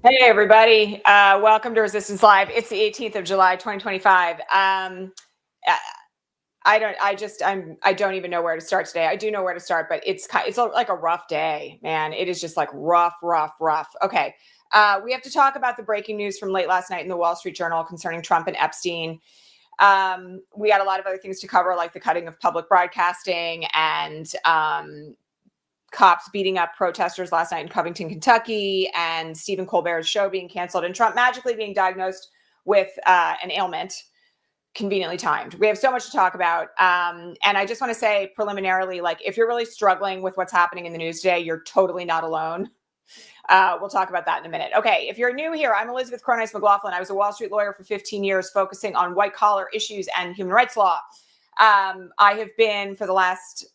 Hey everybody, welcome to Resistance Live. It's the 18th of July, 2025. I don't even know where to start today. I do know where to start, but it's like a rough day, man. It is just like rough. Okay. We have to talk about the breaking news from late last night in the Wall Street Journal concerning Trump and Epstein. We got a lot of other things to cover, like the cutting of public broadcasting and cops beating up protesters last night in Covington, Kentucky, and Stephen Colbear's show being canceled, and Trump magically being diagnosed with an ailment, conveniently timed. We have so much to talk about. And I just want to say preliminarily, like, if you're really struggling with what's happening in the news today, you're totally not alone. We'll talk about that in a minute. Okay, if you're new here, I'm Elizabeth Cronise McLaughlin. I was a Wall Street lawyer for 15 years, focusing on white collar issues and human rights law. I have been for the last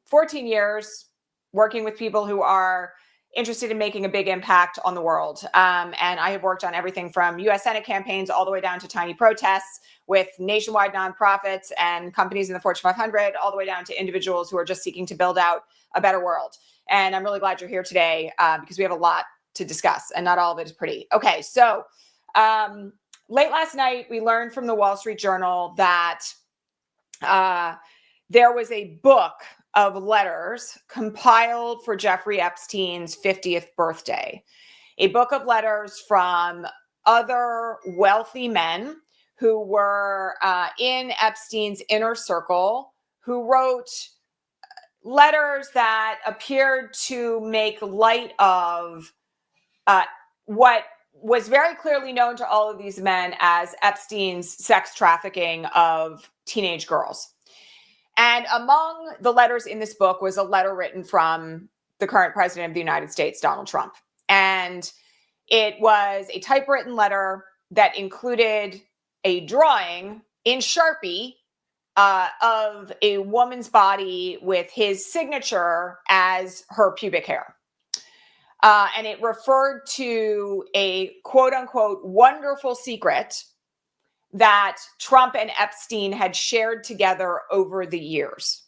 14 years working with people who are interested in making a big impact on the world. And I have worked on everything from US Senate campaigns all the way down to tiny protests with nationwide nonprofits and companies in the Fortune 500, all the way down to individuals who are just seeking to build out a better world. And I'm really glad you're here today because we have a lot to discuss and not all of it is pretty. Okay, so late last night, we learned from the Wall Street Journal that there was a book of letters compiled for Jeffrey Epstein's 50th birthday, a book of letters from other wealthy men who were in Epstein's inner circle, who wrote letters that appeared to make light of what was very clearly known to all of these men as Epstein's sex trafficking of teenage girls. And among the letters in this book was a letter written from the current president of the United States, Donald Trump. And it was a typewritten letter that included a drawing in Sharpie of a woman's body with his signature as her pubic hair. And it referred to a quote unquote wonderful secret that Trump and Epstein had shared together over the years.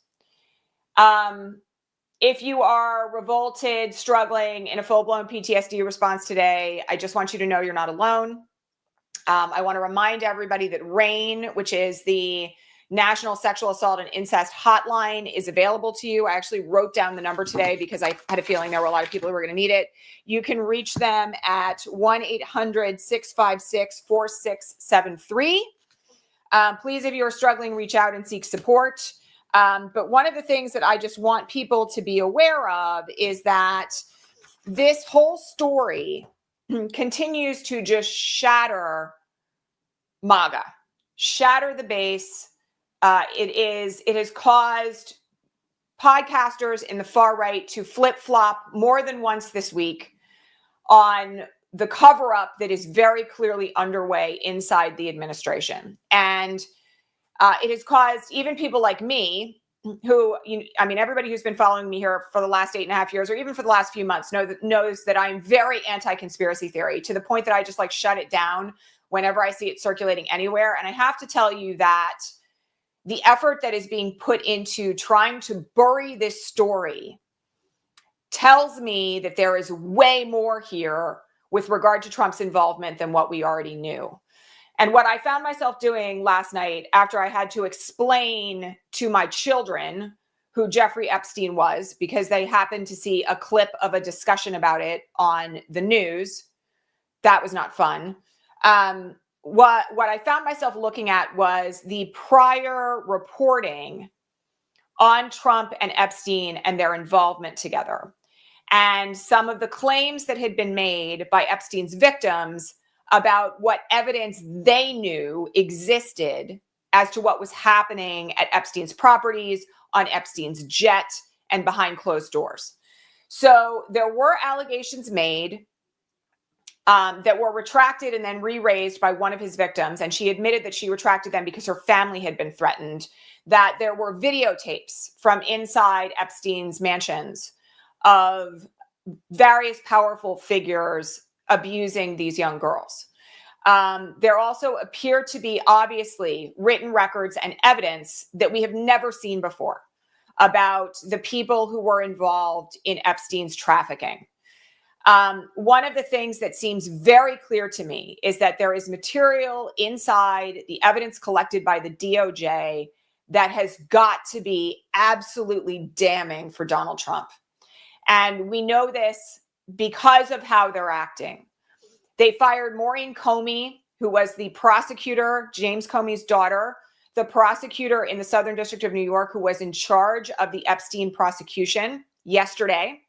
If you are revolted, struggling in a full-blown PTSD response today, I just want you to know you're not alone. I want to remind everybody that RAIN, which is the National Sexual Assault and Incest Hotline, is available to you. I actually wrote down the number today because I had a feeling there were a lot of people who were going to need it. You can reach them at 1-800-656-4673. Please, if you are struggling, reach out and seek support. But one of the things that I just want people to be aware of is that this whole story continues to just shatter MAGA, shatter the base. It has caused podcasters in the far right to flip-flop more than once this week on the cover-up that is very clearly underway inside the administration. And it has caused even people like me, who, everybody who's been following me here for the last 8.5 years, or even for the last few months, knows that I'm very anti-conspiracy theory, to the point that I just like shut it down whenever I see it circulating anywhere. And I have to tell you that the effort that is being put into trying to bury this story tells me that there is way more here with regard to Trump's involvement than what we already knew. And what I found myself doing last night, after I had to explain to my children who Jeffrey Epstein was, because they happened to see a clip of a discussion about it on the news, that was not fun. What I found myself looking at was the prior reporting on Trump and Epstein and their involvement together, and some of the claims that had been made by Epstein's victims about what evidence they knew existed as to what was happening at Epstein's properties, on Epstein's jet, and behind closed doors. So there were allegations made that were retracted and then re-raised by one of his victims. And she admitted that she retracted them because her family had been threatened, that there were videotapes from inside Epstein's mansions of various powerful figures abusing these young girls. There also appear to be obviously written records and evidence that we have never seen before about the people who were involved in Epstein's trafficking. One of the things that seems very clear to me is that there is material inside the evidence collected by the DOJ that has got to be absolutely damning for Donald Trump. And we know this because of how they're acting. They fired Maureen Comey, who was the prosecutor, James Comey's daughter, the prosecutor in the Southern District of New York, who was in charge of the Epstein prosecution yesterday.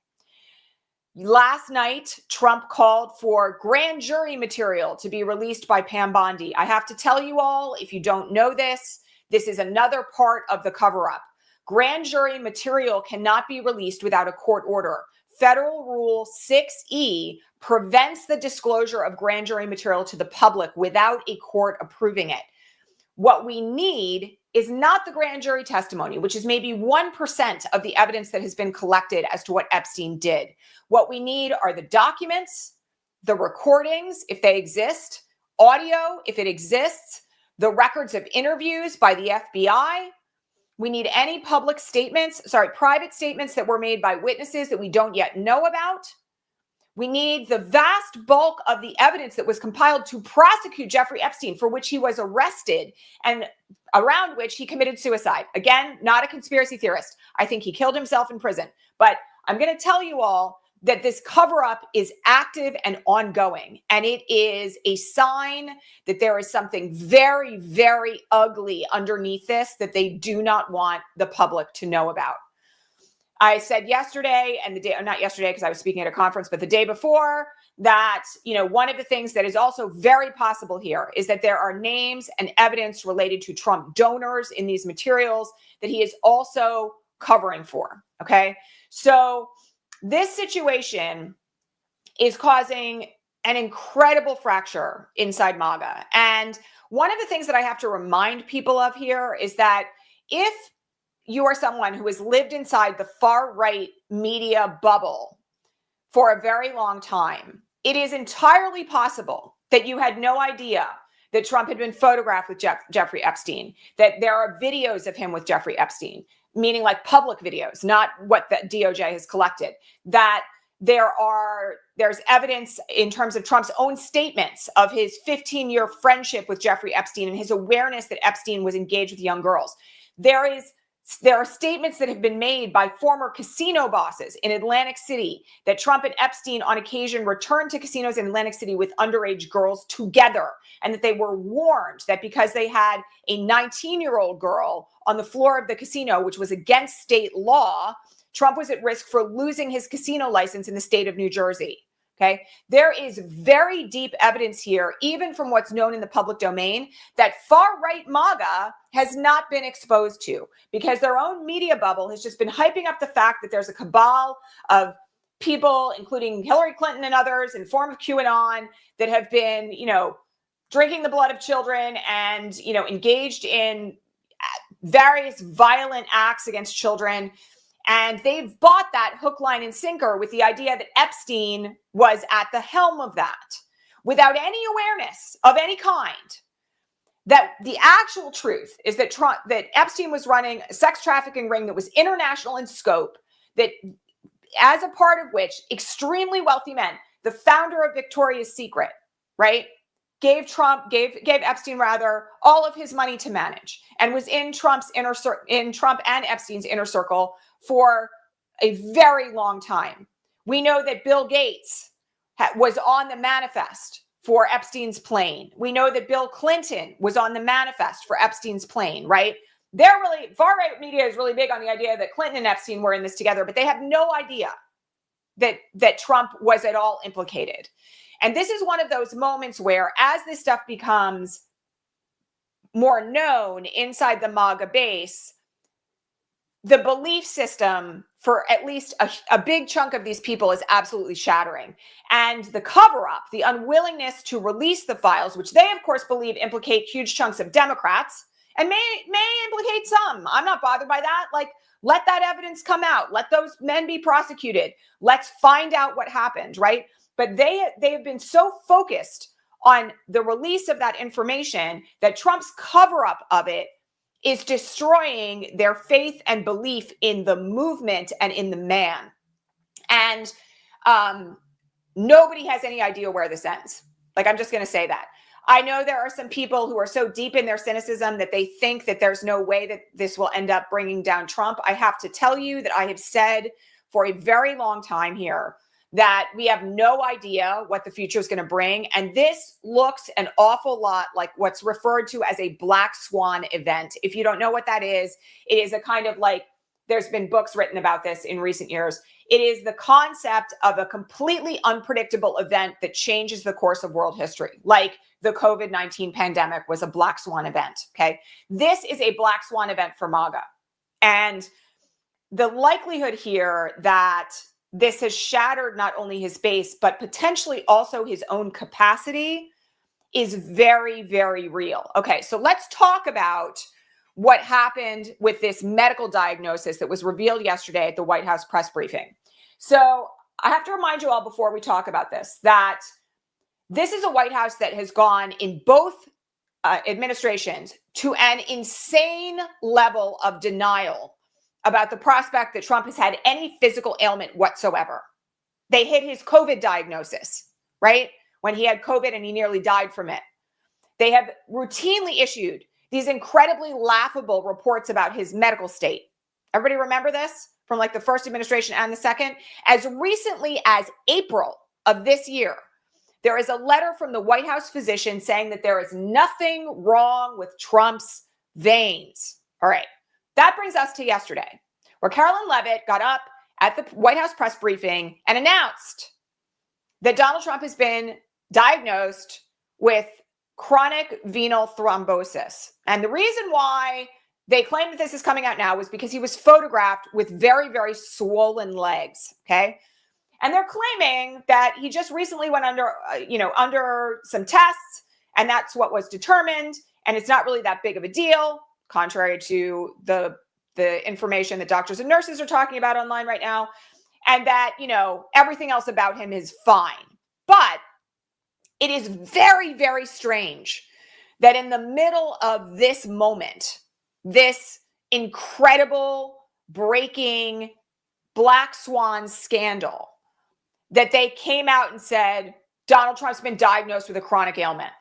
Last night, Trump called for grand jury material to be released by Pam Bondi. I have to tell you all, if you don't know this, this is another part of the cover-up. Grand jury material cannot be released without a court order. Federal Rule 6E prevents the disclosure of grand jury material to the public without a court approving it. What we need is not the grand jury testimony, which is maybe 1% of the evidence that has been collected as to what Epstein did. What we need are the documents, the recordings, if they exist, audio, if it exists, the records of interviews by the FBI. We need any private statements that were made by witnesses that we don't yet know about. We need the vast bulk of the evidence that was compiled to prosecute Jeffrey Epstein, for which he was arrested and around which he committed suicide. Again, not a conspiracy theorist. I think he killed himself in prison. But I'm going to tell you all that this cover-up is active and ongoing. And it is a sign that there is something very, very ugly underneath this that they do not want the public to know about. I said yesterday, and not yesterday because I was speaking at a conference, but the day before, that, one of the things that is also very possible here is that there are names and evidence related to Trump donors in these materials that he is also covering for. Okay. So this situation is causing an incredible fracture inside MAGA. And one of the things that I have to remind people of here is that if you are someone who has lived inside the far right media bubble for a very long time, it is entirely possible that you had no idea that Trump had been photographed with Jeffrey Epstein, that there are videos of him with Jeffrey Epstein, meaning like public videos, not what the DOJ has collected, that there's evidence in terms of Trump's own statements of his 15-year friendship with Jeffrey Epstein and his awareness that Epstein was engaged with young girls. There are statements that have been made by former casino bosses in Atlantic City that Trump and Epstein on occasion returned to casinos in Atlantic City with underage girls together, and that they were warned that because they had a 19-year-old girl on the floor of the casino, which was against state law, Trump was at risk for losing his casino license in the state of New Jersey. Okay. There is very deep evidence here, even from what's known in the public domain, that far-right MAGA has not been exposed to, because their own media bubble has just been hyping up the fact that there's a cabal of people, including Hillary Clinton and others in form of QAnon, that have been, drinking the blood of children and, engaged in various violent acts against children. And they've bought that hook, line, and sinker with the idea that Epstein was at the helm of that, without any awareness of any kind. That the actual truth is that that Epstein was running a sex trafficking ring that was international in scope, that as a part of which extremely wealthy men, the founder of Victoria's Secret, right, gave Epstein all of his money to manage, and was in Trump and Epstein's inner circle for a very long time. We know that Bill Gates was on the manifest for Epstein's plane. We know that Bill Clinton was on the manifest for Epstein's plane, right? Far-right media is really big on the idea that Clinton and Epstein were in this together, but they have no idea that Trump was at all implicated. And this is one of those moments where, as this stuff becomes more known inside the MAGA base, the belief system for at least a big chunk of these people is absolutely shattering. And the cover-up, the unwillingness to release the files, which they, of course, believe implicate huge chunks of Democrats, and may implicate some. I'm not bothered by that. Let that evidence come out. Let those men be prosecuted. Let's find out what happened, right? But they have been so focused on the release of that information that Trump's cover-up of it is destroying their faith and belief in the movement and in the man. And nobody has any idea where this ends. Like, I'm just going to say that. I know there are some people who are so deep in their cynicism that they think that there's no way that this will end up bringing down Trump. I have to tell you that I have said for a very long time here that we have no idea what the future is going to bring. And this looks an awful lot like what's referred to as a black swan event. If you don't know what that is, it is a kind of like, there's been books written about this in recent years. It is the concept of a completely unpredictable event that changes the course of world history, like the COVID-19 pandemic was a black swan event, okay? This is a black swan event for MAGA. And the likelihood here that this has shattered not only his base, but potentially also his own capacity is very, very real. Okay, so let's talk about what happened with this medical diagnosis that was revealed yesterday at the White House press briefing. So I have to remind you all before we talk about this, that this is a White House that has gone in both administrations to an insane level of denial about the prospect that Trump has had any physical ailment whatsoever. They hid his COVID diagnosis, right? When he had COVID and he nearly died from it. They have routinely issued these incredibly laughable reports about his medical state. Everybody remember this from like the first administration and the second? As recently as April of this year, there is a letter from the White House physician saying that there is nothing wrong with Trump's veins. All right. That brings us to yesterday, where Carolyn Leavitt got up at the White House press briefing and announced that Donald Trump has been diagnosed with chronic venal thrombosis. And the reason why they claim that this is coming out now was because he was photographed with very, very swollen legs, okay? And they're claiming that he just recently went under some tests, and that's what was determined, and it's not really that big of a deal, contrary to the information that doctors and nurses are talking about online right now, and that, everything else about him is fine. But it is very, very strange that in the middle of this moment, this incredible breaking black swan scandal, that they came out and said, Donald Trump's been diagnosed with a chronic ailment.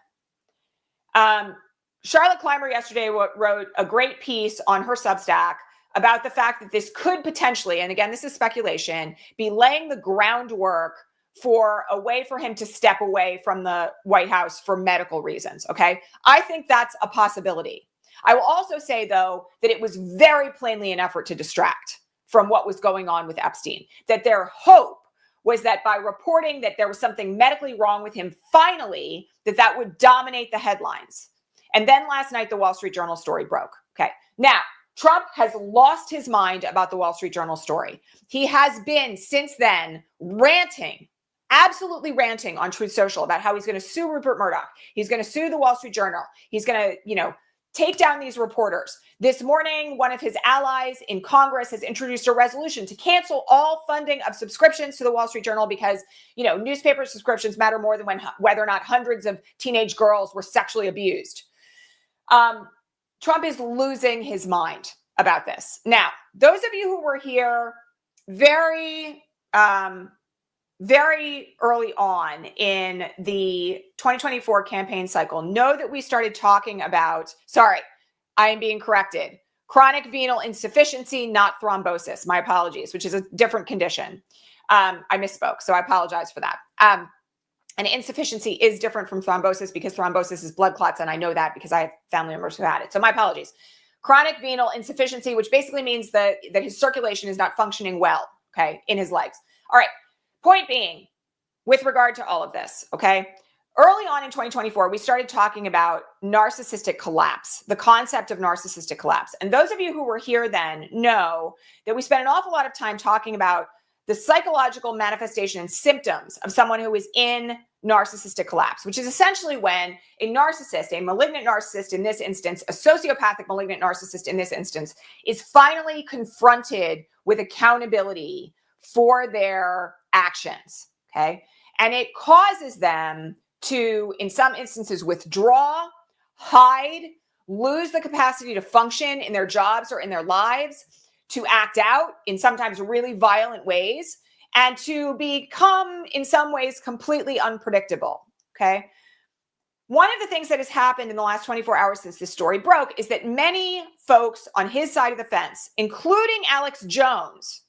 Charlotte Clymer yesterday wrote a great piece on her Substack about the fact that this could potentially, and again, this is speculation, be laying the groundwork for a way for him to step away from the White House for medical reasons, okay? I think that's a possibility. I will also say, though, that it was very plainly an effort to distract from what was going on with Epstein, that their hope was that by reporting that there was something medically wrong with him, finally, that would dominate the headlines. And then last night, the Wall Street Journal story broke. Okay. Now, Trump has lost his mind about the Wall Street Journal story. He has been, since then, ranting, absolutely ranting on Truth Social about how he's going to sue Rupert Murdoch. He's going to sue the Wall Street Journal. He's going to, take down these reporters. This morning, one of his allies in Congress has introduced a resolution to cancel all funding of subscriptions to the Wall Street Journal because, newspaper subscriptions matter more than whether or not hundreds of teenage girls were sexually abused. Trump is losing his mind about this. Now, those of you who were here very early on in the 2024 campaign cycle know that we started talking about, I am being corrected, chronic venal insufficiency, not thrombosis. My apologies, which is a different condition. I misspoke, so I apologize for that. And insufficiency is different from thrombosis because thrombosis is blood clots, and I know that because I have family members who had it. So my apologies. Chronic venal insufficiency, which basically means that his circulation is not functioning well, okay, in his legs. All right. Point being, with regard to all of this, okay, early on in 2024, we started talking about narcissistic collapse, the concept of narcissistic collapse. And those of you who were here then know that we spent an awful lot of time talking about the psychological manifestation and symptoms of someone who is in narcissistic collapse, which is essentially when a narcissist, a malignant narcissist in this instance, a sociopathic malignant narcissist in this instance, is finally confronted with accountability for their actions, okay? And it causes them to, in some instances, withdraw, hide, lose the capacity to function in their jobs or in their lives, to act out in sometimes really violent ways. and to become, in some ways, completely unpredictable, okay? One of the things that has happened in the last 24 hours since this story broke is that many folks on his side of the fence, including Alex Jones,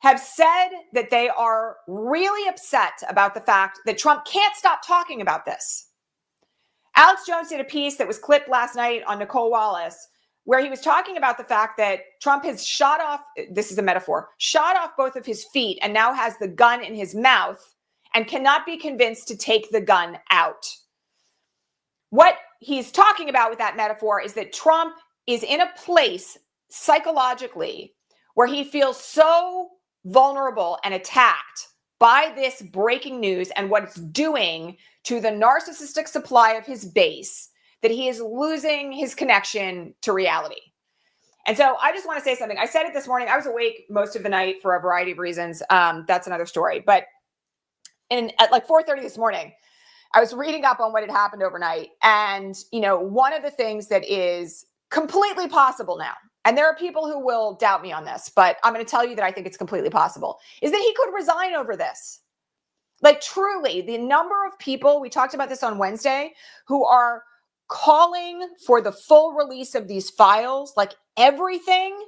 have said that they are really upset about the fact that Trump can't stop talking about this. Alex Jones did a piece that was clipped last night on Nicole Wallace, where he was talking about the fact that Trump has shot off, this is a metaphor, shot off both of his feet and now has the gun in his mouth and cannot be convinced to take the gun out. What he's talking about with that metaphor is that Trump is in a place psychologically where he feels so vulnerable and attacked by this breaking news and what it's doing to the narcissistic supply of his base that he is losing his connection to reality. And so I just want to say something. I said it this morning. I was awake most of the night for a variety of reasons. That's another story. But at like 4:30 this morning, I was reading up on what had happened overnight. And, one of the things that is completely possible now, and there are people who will doubt me on this, but I'm going to tell you that I think it's completely possible, is that he could resign over this. Like, truly, the number of people, we talked about this on Wednesday, who are calling for the full release of these files, like everything,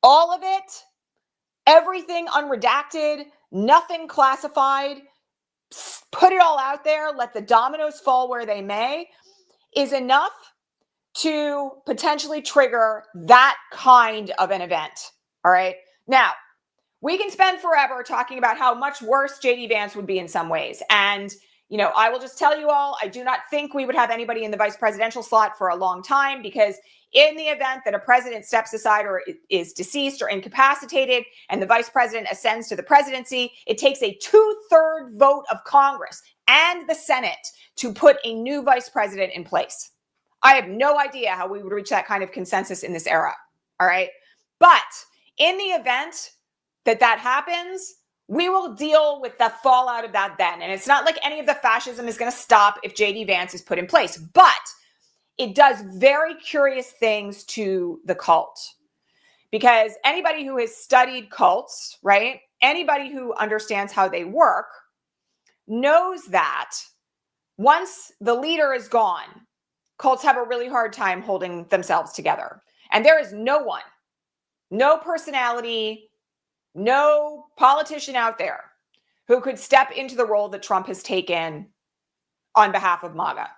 all of it, everything unredacted, nothing classified, put it all out there, let the dominoes fall where they may, is enough to potentially trigger that kind of an event. All right. Now, we can spend forever talking about how much worse JD Vance would be in some ways. And, I will just tell you all, I do not think we would have anybody in the vice presidential slot for a long time, because in the event that a president steps aside or is deceased or incapacitated and the vice president ascends to the presidency, it takes a 2/3 vote of Congress and the Senate to put a new vice president in place. I have no idea how we would reach that kind of consensus in this era. All right. But in the event that that happens, we will deal with the fallout of that then. And it's not like any of the fascism is going to stop if JD Vance is put in place, but it does very curious things to the cult. Because anybody who has studied cults, right? Anybody who understands how they work knows that once the leader is gone, cults have a really hard time holding themselves together. And there is no one, no personality, no politician out there who could step into the role that Trump has taken on behalf of MAGA.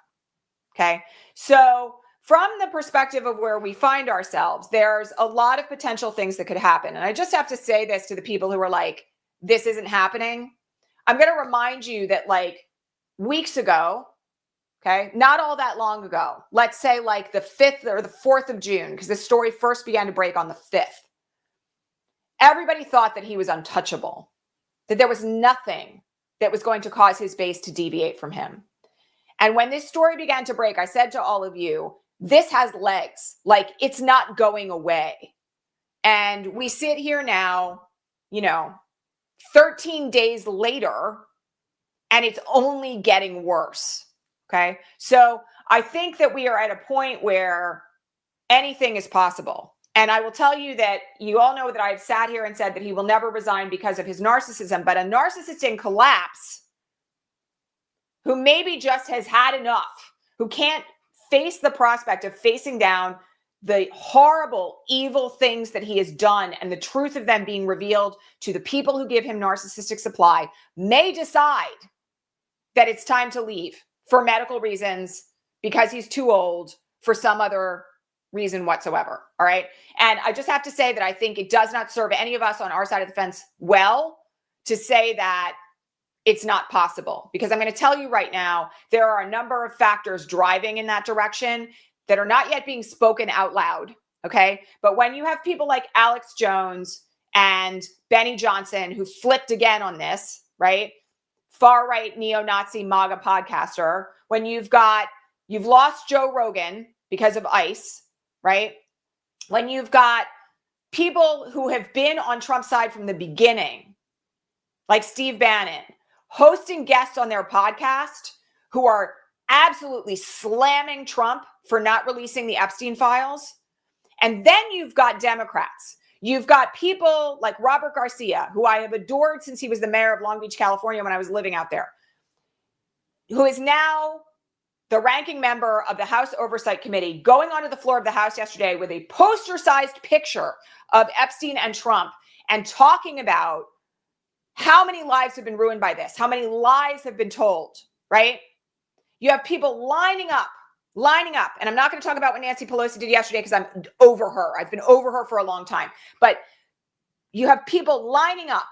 Okay. So from the perspective of where we find ourselves, there's a lot of potential things that could happen. And I just have to say this to the people who are like, this isn't happening. I'm going to remind you that like weeks ago, okay, not all that long ago, let's say like the 5th or the 4th of June, because this story first began to break on the 5th. Everybody thought that he was untouchable, that there was nothing that was going to cause his base to deviate from him. And when this story began to break, I said to all of you, this has legs, like it's not going away. And we sit here now, 13 days later, and it's only getting worse. Okay. So I think that we are at a point where anything is possible. And I will tell you that you all know that I've sat here and said that he will never resign because of his narcissism, but a narcissist in collapse who maybe just has had enough, who can't face the prospect of facing down the horrible, evil things that he has done and the truth of them being revealed to the people who give him narcissistic supply, may decide that it's time to leave for medical reasons, because he's too old, for some other reason whatsoever. All right. And I just have to say that I think it does not serve any of us on our side of the fence well to say that it's not possible, because I'm going to tell you right now, there are a number of factors driving in that direction that are not yet being spoken out loud. Okay. But when you have people like Alex Jones and Benny Johnson, who flipped again on this, right? Far right neo-Nazi MAGA podcaster, when you've lost Joe Rogan because of ICE, right? When you've got people who have been on Trump's side from the beginning, like Steve Bannon, hosting guests on their podcast who are absolutely slamming Trump for not releasing the Epstein files. And then you've got Democrats. You've got people like Robert Garcia, who I have adored since he was the mayor of Long Beach, California, when I was living out there, who is now the ranking member of the House Oversight Committee, going onto the floor of the House yesterday with a poster-sized picture of Epstein and Trump and talking about how many lives have been ruined by this, how many lies have been told, right? You have people lining up. And I'm not going to talk about what Nancy Pelosi did yesterday because I'm over her. I've been over her for a long time. But you have people lining up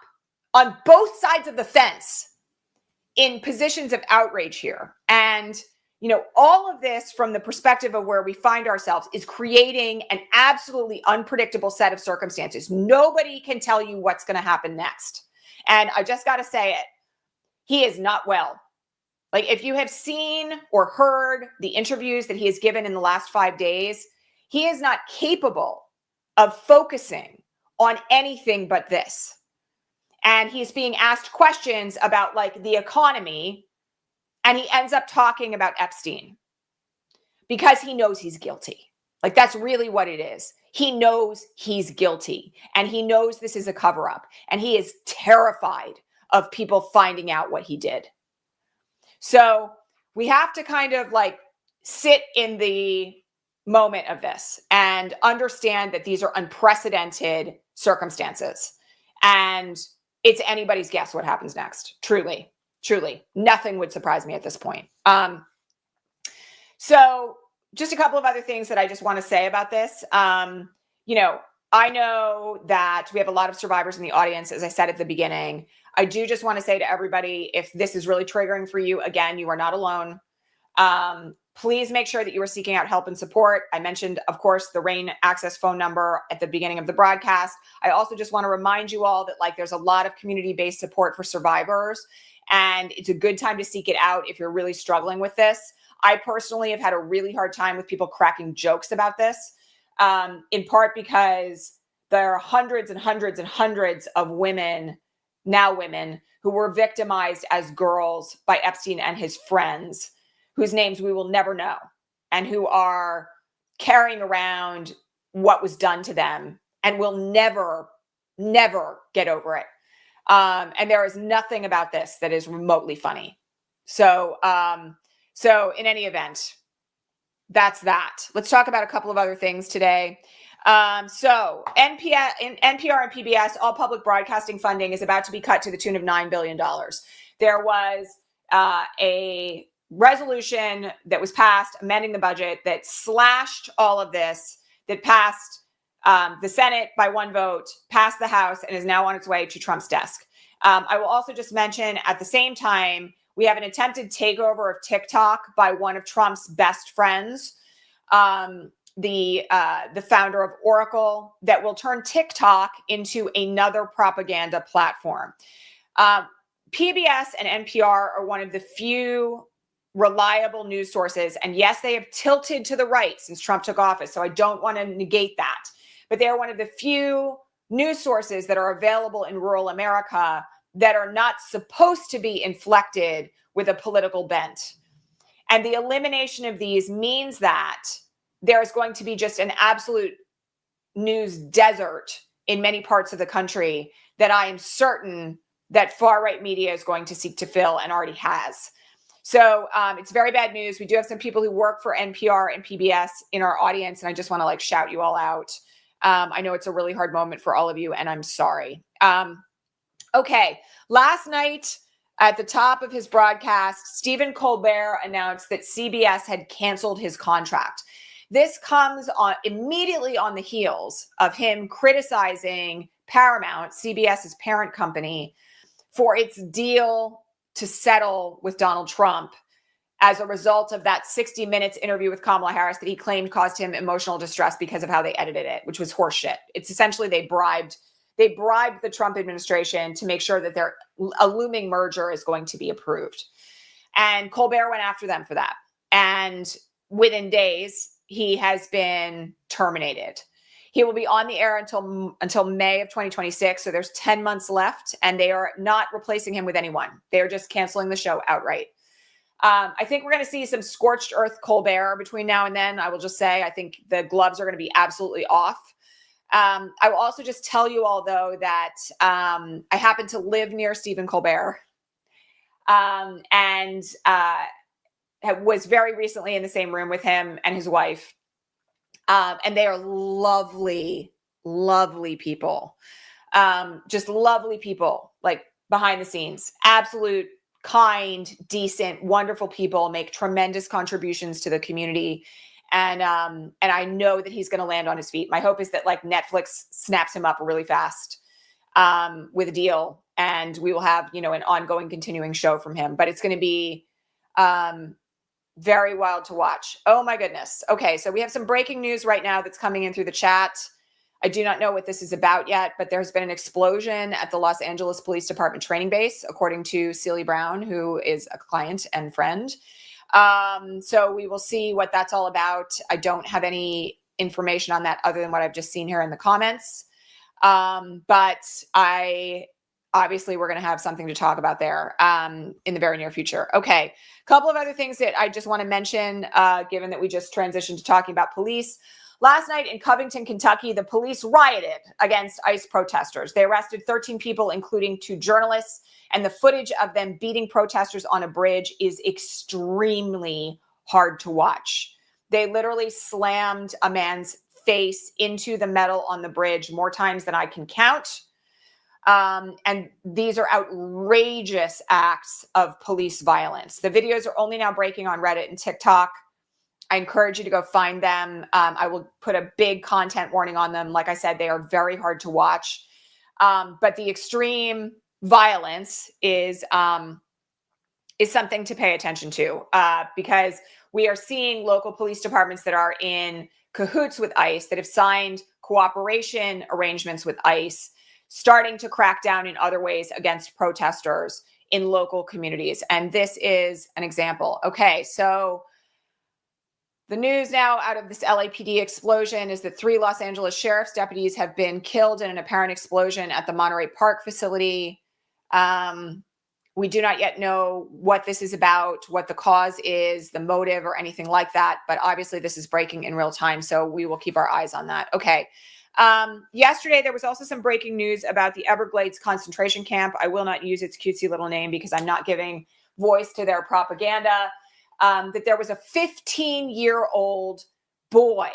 on both sides of the fence in positions of outrage here. And, you know, all of this from the perspective of where we find ourselves is creating an absolutely unpredictable set of circumstances. Nobody can tell you what's going to happen next. And I just got to say it. He is not well. Like, if you have seen or heard the interviews that he has given in the last 5 days, he is not capable of focusing on anything but this. And he's being asked questions about like the economy, and he ends up talking about Epstein because he knows he's guilty. Like, that's really what it is. He knows he's guilty, and he knows this is a cover-up, and he is terrified of people finding out what he did. So we have to kind of like sit in the moment of this and understand that these are unprecedented circumstances, and it's anybody's guess what happens next. Truly, nothing would surprise me at this point. So just a couple of other things that I just want to say about this. You know, I know that we have a lot of survivors in the audience, as I said at the beginning. I do just want to say to everybody, if this is really triggering for you, again, you are not alone. Please make sure that you are seeking out help and support. I mentioned, of course, the RAIN access phone number at the beginning of the broadcast. I also just want to remind you all that like there's a lot of community-based support for survivors, and it's a good time to seek it out if you're really struggling with this. I personally have had a really hard time with people cracking jokes about this, in part because there are hundreds and hundreds and hundreds of women, now women, who were victimized as girls by Epstein and his friends, whose names we will never know, and who are carrying around what was done to them and will never, never get over it. And there is nothing about this that is remotely funny. So in any event, that's that. Let's talk about a couple of other things today. So NPR and PBS, all public broadcasting funding is about to be cut to the tune of $9 billion. There was a resolution that was passed amending the budget that slashed all of this, that passed the Senate by one vote, passed the House, and is now on its way to Trump's desk. I will also just mention at the same time, we have an attempted takeover of TikTok by one of Trump's best friends, the founder of Oracle, that will turn TikTok into another propaganda platform. PBS and NPR are one of the few reliable news sources. And yes, they have tilted to the right since Trump took office, so I don't want to negate that. But they're one of the few news sources that are available in rural America that are not supposed to be inflected with a political bent. And the elimination of these means that there's going to be just an absolute news desert in many parts of the country that I am certain that far-right media is going to seek to fill and already has. So it's very bad news. We do have some people who work for NPR and PBS in our audience, and I just want to like shout you all out. I know it's a really hard moment for all of you, and I'm sorry. Okay, last night at the top of his broadcast, Stephen Colbear announced that CBS had canceled his contract. This comes on immediately on the heels of him criticizing Paramount, CBS's parent company, for its deal to settle with Donald Trump as a result of that 60 Minutes interview with Kamala Harris that he claimed caused him emotional distress because of how they edited it, which was horseshit. It's essentially they bribed the Trump administration to make sure that a looming merger is going to be approved. And Colbert went after them for that. And within days, he has been terminated. He will be on the air until May of 2026. So there's 10 months left, and they are not replacing him with anyone. They are just canceling the show outright. I think we're going to see some scorched earth Colbert between now and then. I will just say, I think the gloves are going to be absolutely off. I will also just tell you all, though, that I happen to live near Stephen Colbear, and was very recently in the same room with him and his wife. And they are lovely, lovely people. Just lovely people, like behind the scenes, absolute kind, decent, wonderful people, make tremendous contributions to the community. And I know that he's going to land on his feet. My hope is that like Netflix snaps him up really fast with a deal, and we will have, an ongoing, continuing show from him. But it's going to be very wild to watch. Oh my goodness. Okay, so we have some breaking news right now that's coming in through the chat. I do not know what this is about yet, but there's been an explosion at the Los Angeles Police Department training base, according to Celie Brown, who is a client and friend. So we will see what that's all about. I don't have any information on that other than what I've just seen here in the comments. But obviously we're going to have something to talk about there in the very near future. Okay, a couple of other things that I just want to mention, given that we just transitioned to talking about police. Last night in Covington, Kentucky, the police rioted against ICE protesters. They arrested 13 people, including 2 journalists, and the footage of them beating protesters on a bridge is extremely hard to watch. They literally slammed a man's face into the metal on the bridge more times than I can count. And these are outrageous acts of police violence. The videos are only now breaking on Reddit and TikTok. I encourage you to go find them. I will put a big content warning on them. Like I said, they are very hard to watch. But the extreme violence is something to pay attention to because we are seeing local police departments that are in cahoots with ICE, that have signed cooperation arrangements with ICE, starting to crack down in other ways against protesters in local communities. And this is an example. Okay, so the news now out of this LAPD explosion is that 3 Los Angeles sheriff's deputies have been killed in an apparent explosion at the Monterey Park facility. We do not yet know what this is about, what the cause is, the motive, or anything like that. But obviously this is breaking in real time, so we will keep our eyes on that. Okay. Yesterday, there was also some breaking news about the Everglades concentration camp. I will not use its cutesy little name because I'm not giving voice to their propaganda. That there was a 15-year-old boy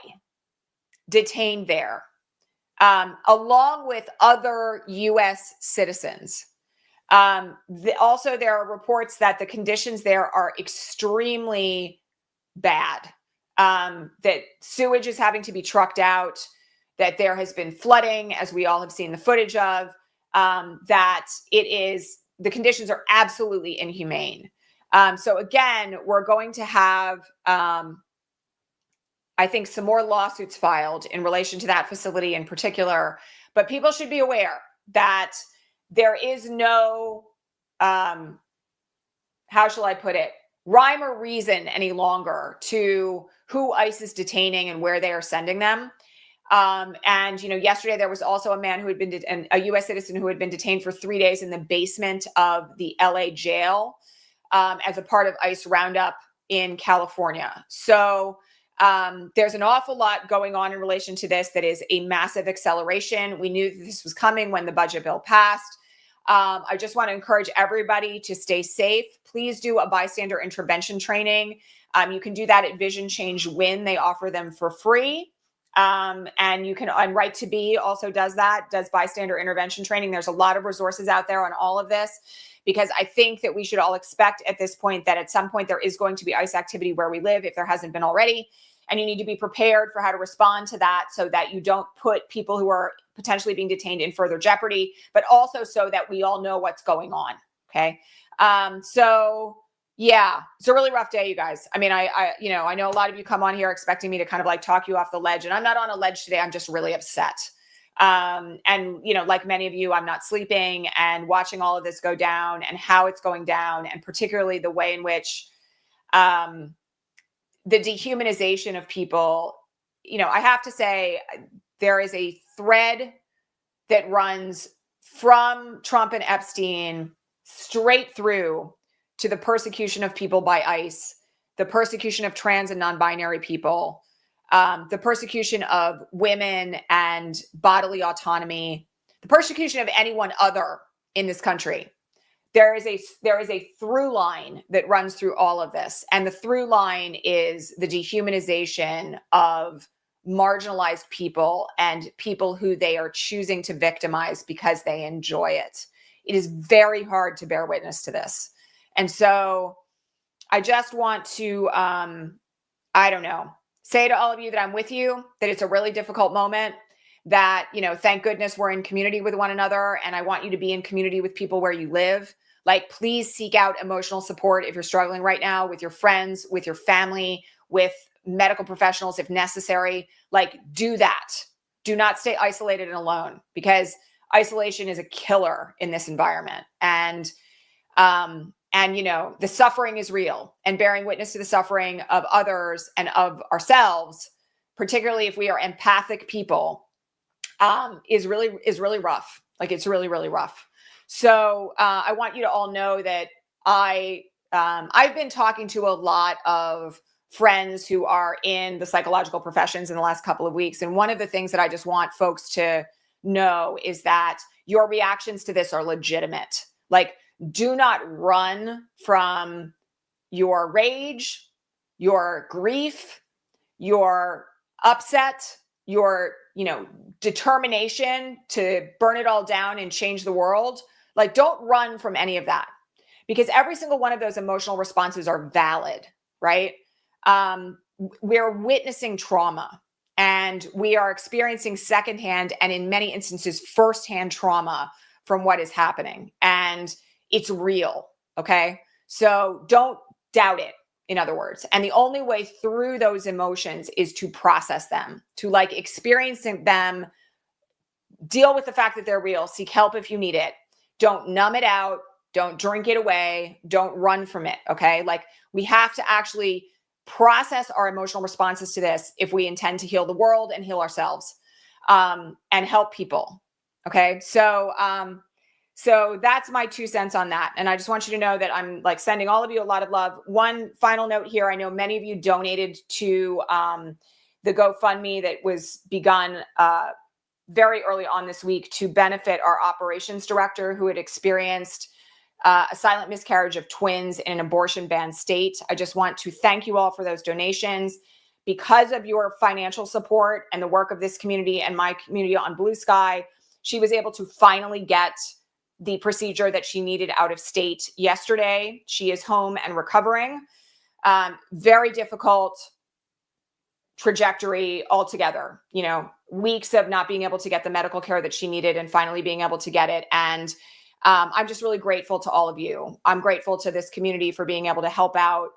detained there, along with other U.S. citizens. Also, there are reports that the conditions there are extremely bad, that sewage is having to be trucked out, that there has been flooding, as we all have seen the footage of, that the conditions are absolutely inhumane. So again, we're going to have, I think, some more lawsuits filed in relation to that facility in particular. But people should be aware that there is no, how shall I put it, rhyme or reason any longer to who ICE is detaining and where they are sending them. And, yesterday there was also a man who had been, a U.S. citizen who had been detained for 3 days in the basement of the LA jail. As a part of ICE roundup in California. So there's an awful lot going on in relation to this that is a massive acceleration. We knew that this was coming when the budget bill passed. I just want to encourage everybody to stay safe. Please do a bystander intervention training. You can do that at Vision Change Win. They offer them for free. And Right to Be also does bystander intervention training. There's a lot of resources out there on all of this, because I think that we should all expect at this point that at some point there is going to be ICE activity where we live, if there hasn't been already. And you need to be prepared for how to respond to that so that you don't put people who are potentially being detained in further jeopardy, but also so that we all know what's going on. Okay. So yeah, it's a really rough day, you guys. I mean, I know a lot of you come on here expecting me to kind of like talk you off the ledge, and I'm not on a ledge today. I'm just really upset. Like many of you, I'm not sleeping and watching all of this go down and how it's going down, and particularly the way in which the dehumanization of people, I have to say there is a thread that runs from Trump and Epstein straight through to the persecution of people by ICE, the persecution of trans and non-binary people, the persecution of women and bodily autonomy, the persecution of anyone other in this country. There is a through line that runs through all of this. And the through line is the dehumanization of marginalized people and people who they are choosing to victimize because they enjoy it. It is very hard to bear witness to this. And so I just want to, I don't know, say to all of you that I'm with you, that it's a really difficult moment, that, you know, thank goodness we're in community with one another. And I want you to be in community with people where you live. Like, please seek out emotional support if you're struggling right now, with your friends, with your family, with medical professionals if necessary. Like, do that. Do not stay isolated and alone, because isolation is a killer in this environment. And you know, the suffering is real, and bearing witness to the suffering of others and of ourselves, particularly if we are empathic people, is really rough. Like, it's really, really rough. So I want you to all know that I've been talking to a lot of friends who are in the psychological professions in the last couple of weeks. And one of the things that I just want folks to know is that your reactions to this are legitimate. Like, do not run from your rage, your grief, your upset, your, you know, determination to burn it all down and change the world. Like, don't run from any of that, because every single one of those emotional responses are valid, right? We're witnessing trauma, and we are experiencing secondhand, and in many instances, firsthand trauma from what is happening. And it's real, okay? So don't doubt it, in other words. And the only way through those emotions is to process them, to like experiencing them, deal with the fact that they're real, seek help if you need it. Don't numb it out. Don't drink it away. Don't run from it, okay? Like, we have to actually process our emotional responses to this if we intend to heal the world and heal ourselves, and help people, okay? So that's my 2 cents on that. And I just want you to know that I'm like sending all of you a lot of love. One final note here. I know many of you donated to the GoFundMe that was begun very early on this week to benefit our operations director who had experienced a silent miscarriage of twins in an abortion banned state. I just want to thank you all for those donations. Because of your financial support and the work of this community and my community on Blue Sky, she was able to finally get the procedure that she needed out of state yesterday. She is home and recovering. Very difficult trajectory altogether, you know, weeks of not being able to get the medical care that she needed and finally being able to get it. And I'm just really grateful to all of you. I'm grateful to this community for being able to help out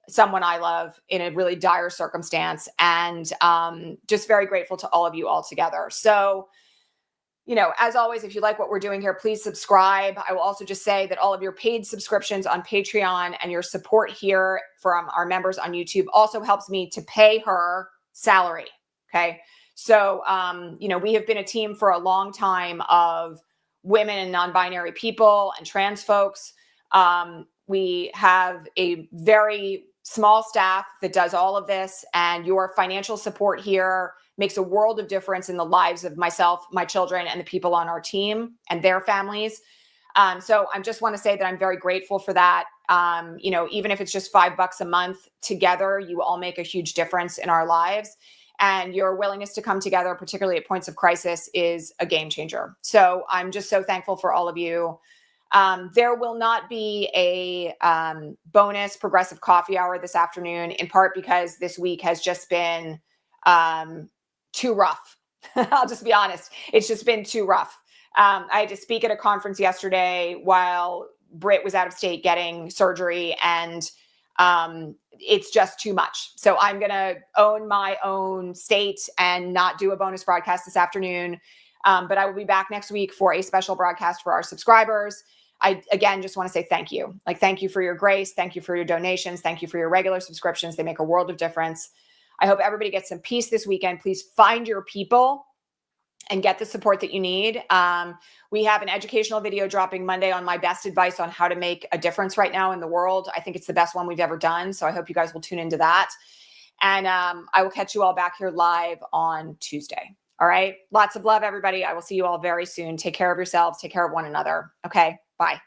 someone I love in a really dire circumstance. And just very grateful to all of you all together. So, you know, as always, if you like what we're doing here, please subscribe. I will also just say that all of your paid subscriptions on Patreon and your support here from our members on YouTube also helps me to pay her salary. Okay. So, you know, we have been a team for a long time of women and non-binary people and trans folks. We have a very small staff that does all of this, and your financial support here makes a world of difference in the lives of myself, my children, and the people on our team and their families. So I just want to say that I'm very grateful for that. You know, even if it's just $5 a month, together, you all make a huge difference in our lives. And your willingness to come together, particularly at points of crisis, is a game changer. So I'm just so thankful for all of you. There will not be a bonus progressive coffee hour this afternoon, in part because this week has just been too rough. I'll just be honest. It's just been too rough. I had to speak at a conference yesterday while Britt was out of state getting surgery, and it's just too much. So I'm going to own my own state and not do a bonus broadcast this afternoon. But I will be back next week for a special broadcast for our subscribers. I, again, just want to say thank you. Like, thank you for your grace. Thank you for your donations. Thank you for your regular subscriptions. They make a world of difference. I hope everybody gets some peace this weekend. Please find your people and get the support that you need. We have an educational video dropping Monday on my best advice on how to make a difference right now in the world. I think it's the best one we've ever done. So I hope you guys will tune into that. And I will catch you all back here live on Tuesday. All right. Lots of love, everybody. I will see you all very soon. Take care of yourselves. Take care of one another. Okay. Bye.